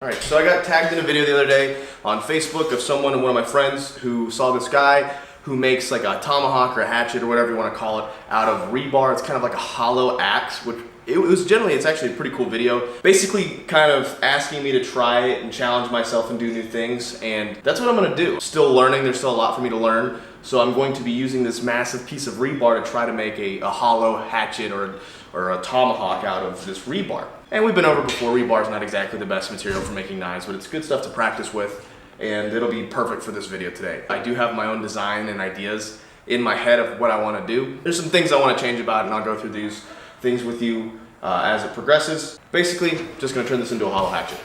Alright, so I got tagged in a video the other day on Facebook of one of my friends who saw this guy who makes like a tomahawk or a hatchet or whatever you want to call it out of rebar. It's kind of like a hollow axe, which it's actually a pretty cool video. Basically kind of asking me to try it and challenge myself and do new things, and that's what I'm going to do. Still learning, there's still a lot for me to learn, so I'm going to be using this massive piece of rebar to try to make a hollow hatchet or a tomahawk out of this rebar. And we've been over before, rebar is not exactly the best material for making knives, but it's good stuff to practice with, and it'll be perfect for this video today. I do have my own design and ideas in my head of what I want to do. There's some things I want to change about it, and I'll go through these things with you as it progresses. Basically, just going to turn this into a hollow hatchet.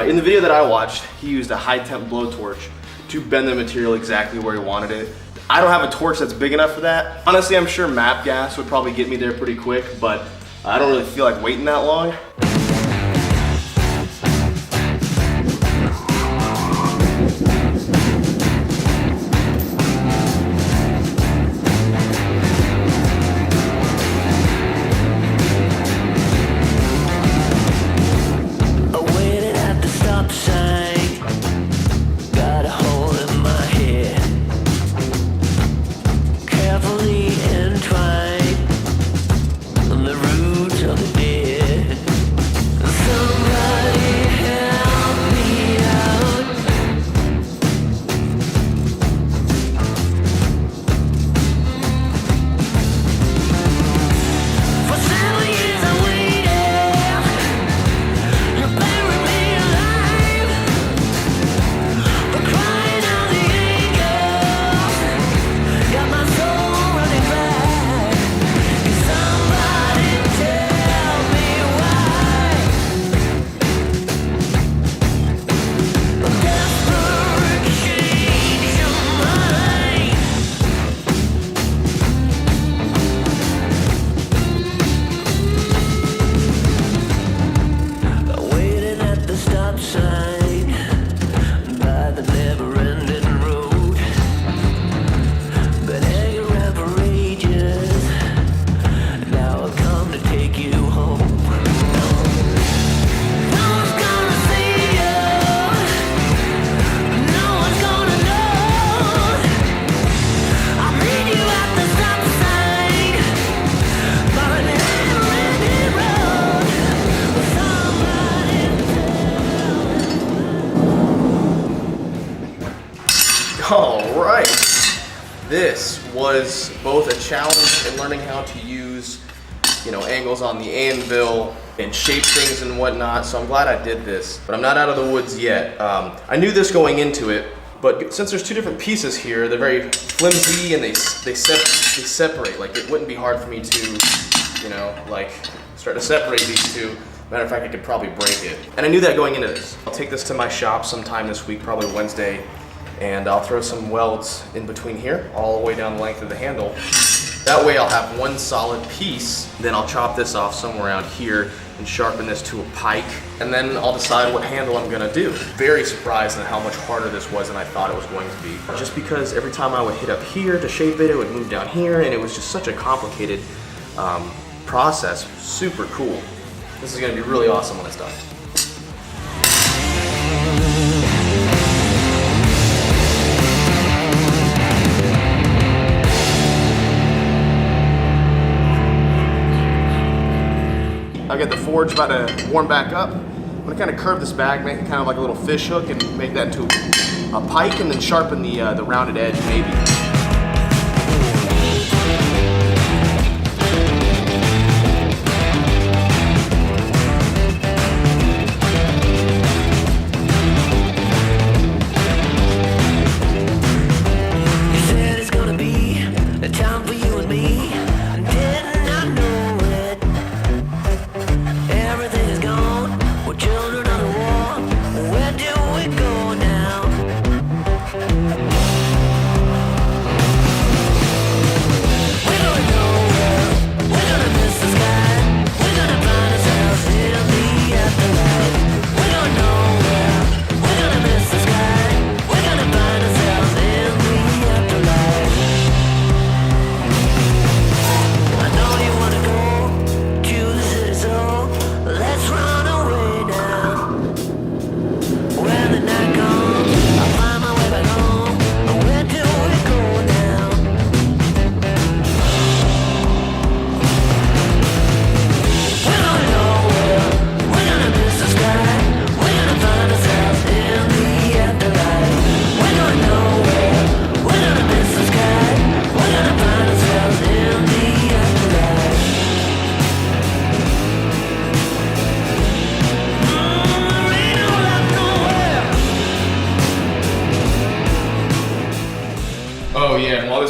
In the video that I watched, he used a high-temp blowtorch to bend the material exactly where he wanted it. I don't have a torch that's big enough for that. Honestly, I'm sure MAP gas would probably get me there pretty quick, but I don't really feel like waiting that long. Alright, this was both a challenge in learning how to use, angles on the anvil and shape things and whatnot, so I'm glad I did this. But I'm not out of the woods yet. I knew this going into it, but since there's two different pieces here, they're very flimsy and they separate. Like, it wouldn't be hard for me to, start to separate these two. Matter of fact, I could probably break it. And I knew that going into this. I'll take this to my shop sometime this week, probably Wednesday, and I'll throw some welds in between here, all the way down the length of the handle. That way I'll have one solid piece, then I'll chop this off somewhere around here and sharpen this to a pike, and then I'll decide what handle I'm gonna do. Very surprised at how much harder this was than I thought it was going to be. Just because every time I would hit up here to shape it, it would move down here, and it was just such a complicated process. Super cool. This is gonna be really awesome when it's done. I got the forge about to warm back up. I'm gonna kind of curve this back, make it kind of like a little fish hook, and make that into a pike, and then sharpen the rounded edge maybe.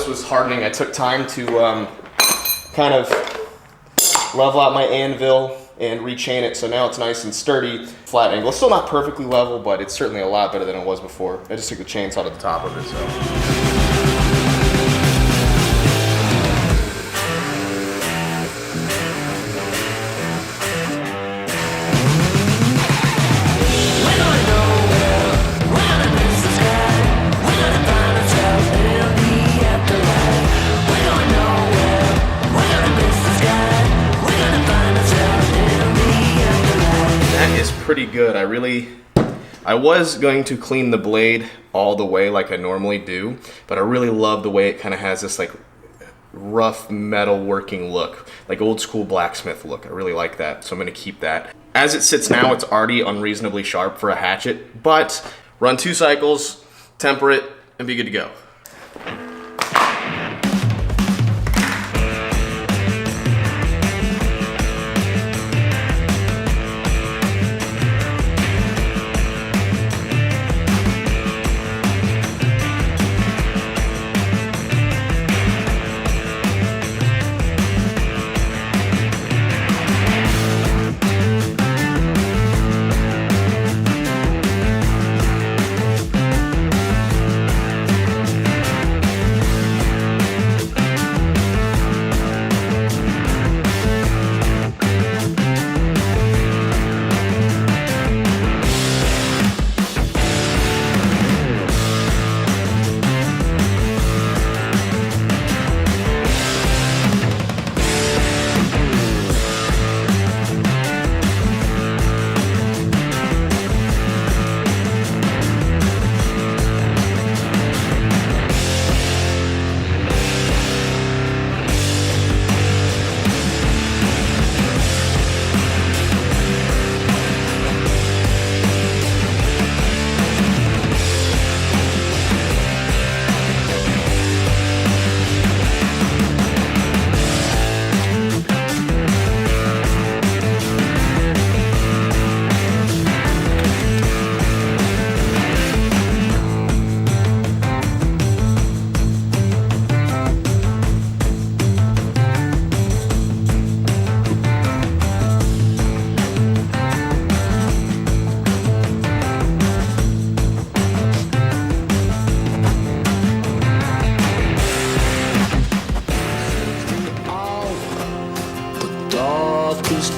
was hardening, I took time to kind of level out my anvil and rechain it, so now it's nice and sturdy, flat angle. It's still not perfectly level, but it's certainly a lot better than it was before. I just took the chainsaw to the top of it, so. Pretty good. I was going to clean the blade all the way like I normally do, but I really love the way it kind of has this like rough metal working look, like old school blacksmith look. I really like that, so I'm going to keep that. As it sits now, it's already unreasonably sharp for a hatchet, but run 2 cycles, temper it, and be good to go.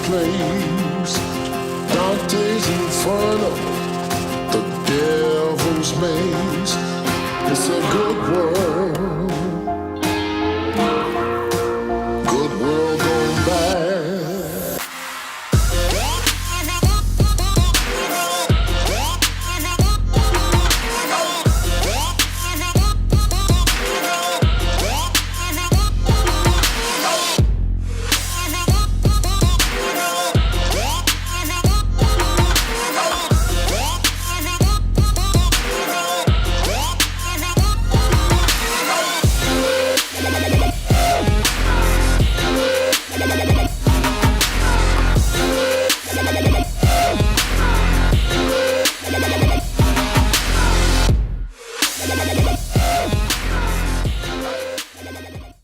Place Dante's Inferno, the devil's maze. It's a good world.